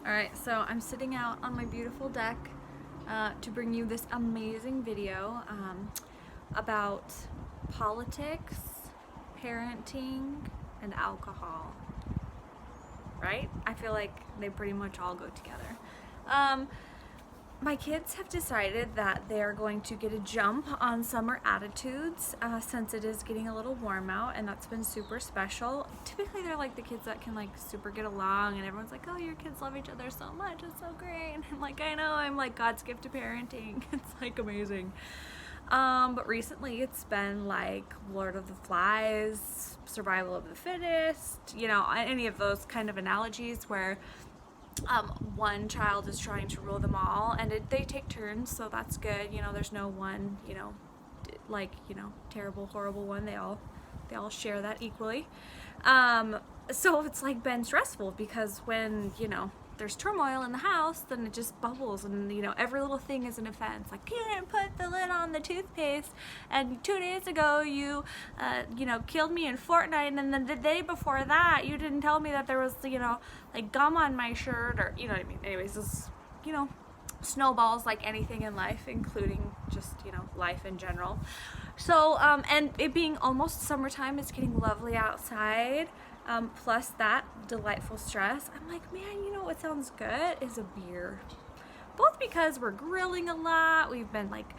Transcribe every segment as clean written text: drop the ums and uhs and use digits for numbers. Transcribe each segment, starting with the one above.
Alright, so I'm sitting out on my beautiful deck to bring you this amazing video about politics, parenting, and alcohol. Right? I feel like they pretty much all go together. My kids have decided that they're going to get a jump on summer attitudes since it is getting a little warm out, and that's been super special. Typically they're like the kids that can like super get along, and everyone's like, oh, your kids love each other so much, it's so great. And I'm like, I know, I'm like God's gift to parenting. It's like amazing. But recently it's been like Lord of the Flies, survival of the fittest, you know, any of those kind of analogies where one child is trying to rule them all, and they take turns, so that's good. You know, there's no one, you know, like, you know, terrible, horrible one. They all share that equally. So it's like been stressful because when, you know, there's turmoil in the house, then it just bubbles, and you know, every little thing is an offense. Like, you didn't put the lid on the toothpaste, and 2 days ago you know, killed me in Fortnite, and then the day before that you didn't tell me that there was, you know, like gum on my shirt, or you know what I mean. Anyways, this, you know, snowballs like anything in life, including just, you know, life in general. So and it being almost summertime, it's getting lovely outside. Plus that delightful stress, I'm like, man, you know what sounds good is a beer. Both because we're grilling a lot, we've been like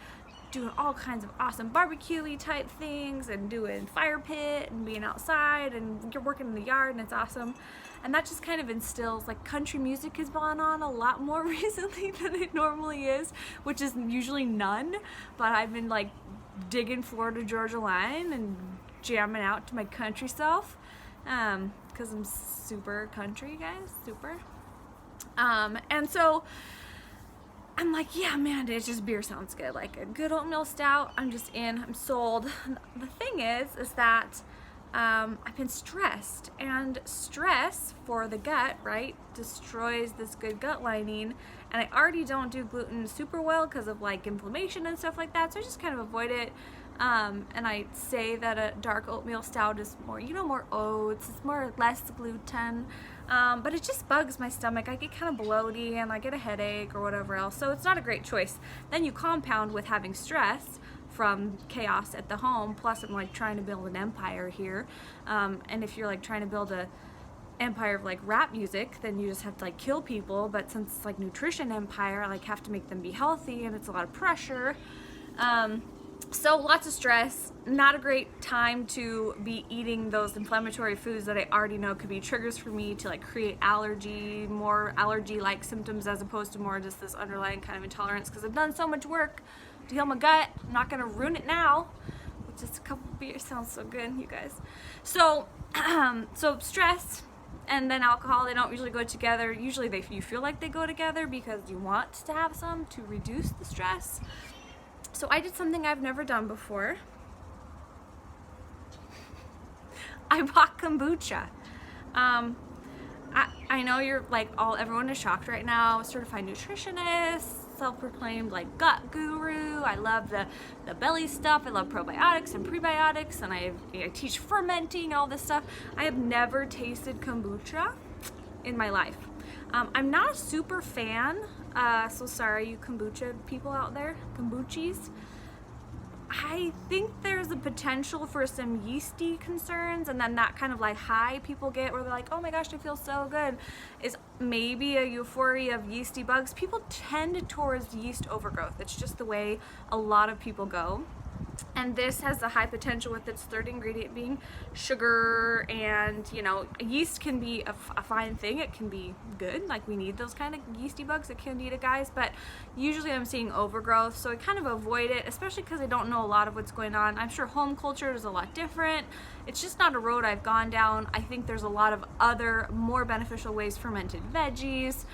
doing all kinds of awesome barbecue-y type things and doing fire pit and being outside, and you're working in the yard, and it's awesome. And that just kind of instills, like, country music has gone on a lot more recently than it normally is, which is usually none, but I've been like digging Florida Georgia Line and jamming out to my country self. Because I'm super country, guys, super. And so I'm like, yeah, man, it's just beer sounds good. Like a good oatmeal stout, I'm just in, I'm sold. The thing is that I've been stressed, and stress for the gut, right, destroys this good gut lining. And I already don't do gluten super well because of like inflammation and stuff like that, so I just kind of avoid it. And I say that a dark oatmeal stout is more, you know, more oats, it's more less gluten, but it just bugs my stomach. I get kind of bloaty and I get a headache or whatever else, so it's not a great choice. Then you compound with having stress from chaos at the home, plus I'm like trying to build an empire here, and if you're like trying to build a empire of like rap music, then you just have to like kill people. But since it's like nutrition empire, I like have to make them be healthy, and it's a lot of pressure. So lots of stress, not a great time to be eating those inflammatory foods that I already know could be triggers for me to like create allergy, more allergy-like symptoms, as opposed to more just this underlying kind of intolerance, because I've done so much work to heal my gut. I'm not gonna ruin it now, with just a couple of beers. Sounds so good, you guys. So, so stress and then alcohol, they don't usually go together. Usually you feel like they go together because you want to have some to reduce the stress. So I did something I've never done before. I bought kombucha. I know you're like everyone is shocked right now. Certified nutritionist, self-proclaimed like gut guru. I love the belly stuff. I love probiotics and prebiotics, and I teach fermenting, all this stuff. I have never tasted kombucha in my life. I'm not a super fan, so sorry you kombucha people out there, kombuchis. I think there's a potential for some yeasty concerns, and then that kind of like high people get where they're like, oh my gosh, I feel so good, is maybe a euphoria of yeasty bugs. People tend towards yeast overgrowth. It's just the way a lot of people go. And this has a high potential with its third ingredient being sugar, and you know, yeast can be a fine thing. It can be good, like we need those kind of yeasty bugs at Candida, guys, but usually I'm seeing overgrowth, so I kind of avoid it, especially because I don't know a lot of what's going on. I'm sure home culture is a lot different. It's just not a road I've gone down. I think there's a lot of other more beneficial ways, fermented veggies,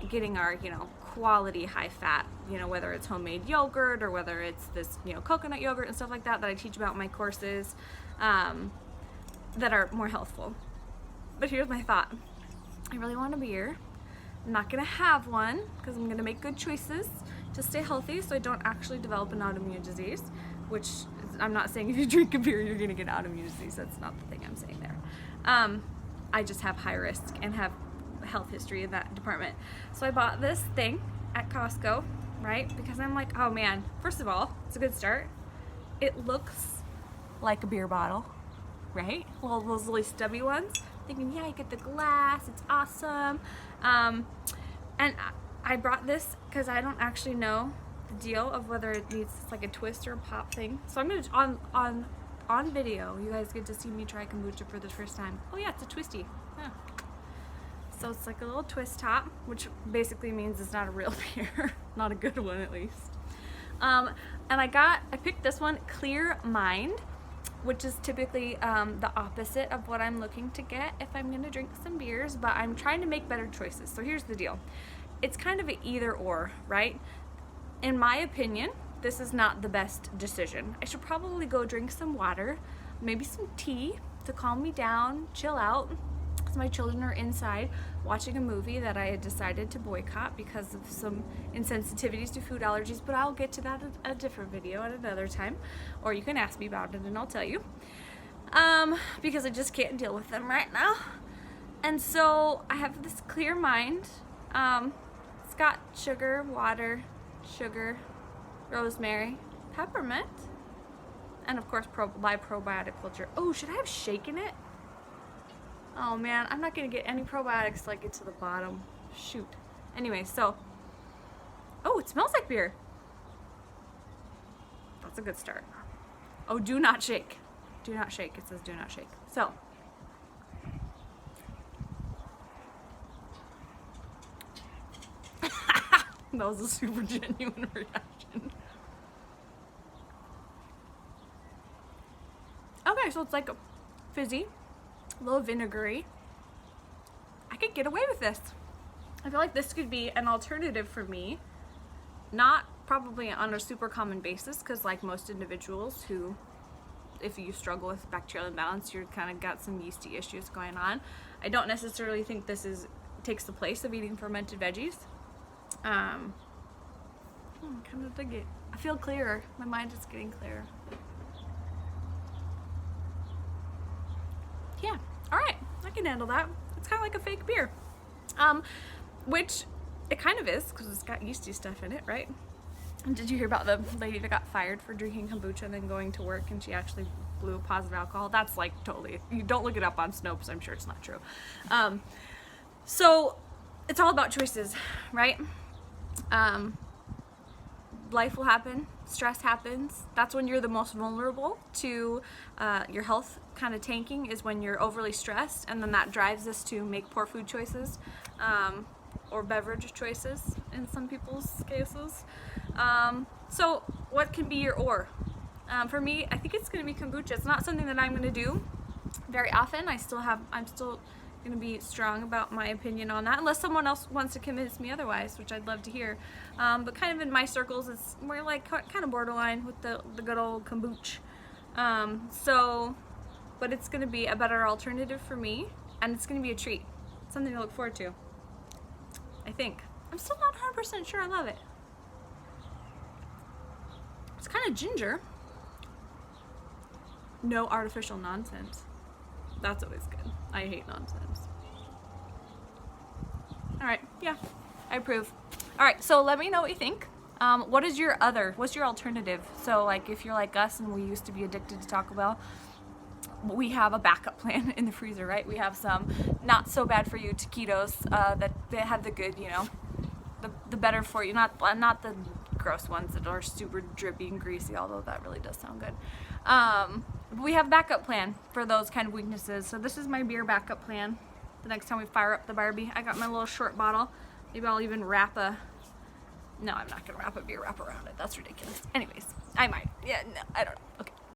getting our, you know, quality high fat, you know, whether it's homemade yogurt or whether it's this, you know, coconut yogurt and stuff like that I teach about in my courses, that are more healthful. But here's my thought. I really want a beer. I'm not gonna have one because I'm gonna make good choices to stay healthy so I don't actually develop an autoimmune disease, which I'm not saying if you drink a beer you're gonna get autoimmune disease. That's not the thing I'm saying there. I just have high risk and have health history in that department. So I bought this thing at Costco, right? Because I'm like, oh man, first of all, it's a good start. It looks like a beer bottle, right? Well, those really stubby ones. Thinking, yeah, you get the glass, it's awesome. And I brought this because I don't actually know the deal of whether it needs like a twist or a pop thing. So I'm gonna on video, you guys get to see me try kombucha for the first time. Oh yeah, it's a twisty. Yeah. So it's like a little twist top, which basically means it's not a real beer, not a good one at least. And I picked this one, Clear Mind, which is typically the opposite of what I'm looking to get if I'm gonna drink some beers, but I'm trying to make better choices. So here's the deal. It's kind of an either or, right? In my opinion, this is not the best decision. I should probably go drink some water, maybe some tea to calm me down, chill out. Because my children are inside watching a movie that I had decided to boycott because of some insensitivities to food allergies, but I'll get to that in a different video at another time, or you can ask me about it and I'll tell you. Because I just can't deal with them right now. And so I have this Clear Mind. It's got sugar, water, sugar, rosemary, peppermint, and of course probiotic culture. Oh, should I have shaken it? Oh man, I'm not gonna get any probiotics till I get to the bottom. Shoot. Anyway, so, oh, it smells like beer. That's a good start. Oh, do not shake. Do not shake. It says do not shake. So, that was a super genuine reaction. Okay, so it's like fizzy, a little vinegary. I could get away with this. I feel like this could be an alternative for me, not probably on a super common basis, because like most individuals who, if you struggle with bacterial imbalance, you're kind of got some yeasty issues going on. I don't necessarily think this takes the place of eating fermented veggies. I kind of dig it. I feel clearer. My mind is getting clearer. Yeah, all right, I can handle that. It's kind of like a fake beer, which it kind of is because it's got yeasty stuff in it, right? And did you hear about the lady that got fired for drinking kombucha and then going to work and she actually blew a positive alcohol? That's like totally, you don't look it up on Snopes, I'm sure it's not true. So it's all about choices, right? Life will happen, stress happens. That's when you're the most vulnerable to your health kind of tanking, is when you're overly stressed, and then that drives us to make poor food choices or beverage choices in some people's cases. So what can be your or? For me, I think it's going to be kombucha. It's not something that I'm going to do very often. I'm still going to be strong about my opinion on that, unless someone else wants to convince me otherwise, which I'd love to hear. But kind of in my circles, it's more like kind of borderline with the good old kombucha. But it's going to be a better alternative for me, and it's going to be a treat, something to look forward to, I think. I'm still not 100% sure I love it. It's kind of ginger. No artificial nonsense. That's always good. I hate nonsense. Alright, yeah, I approve. Alright, so let me know what you think. What's your alternative? So like if you're like us and we used to be addicted to Taco Bell, we have a backup plan in the freezer, right? We have some not so bad for you taquitos that have the good, you know, the better for you, not the gross ones that are super drippy and greasy, although that really does sound good. We have a backup plan for those kind of weaknesses. So this is my beer backup plan. The next time we fire up the Barbie, I got my little short bottle. Maybe I'll even wrap no, I'm not gonna wrap a beer wrap around it. That's ridiculous. Anyways, I might. Yeah, no, I don't know.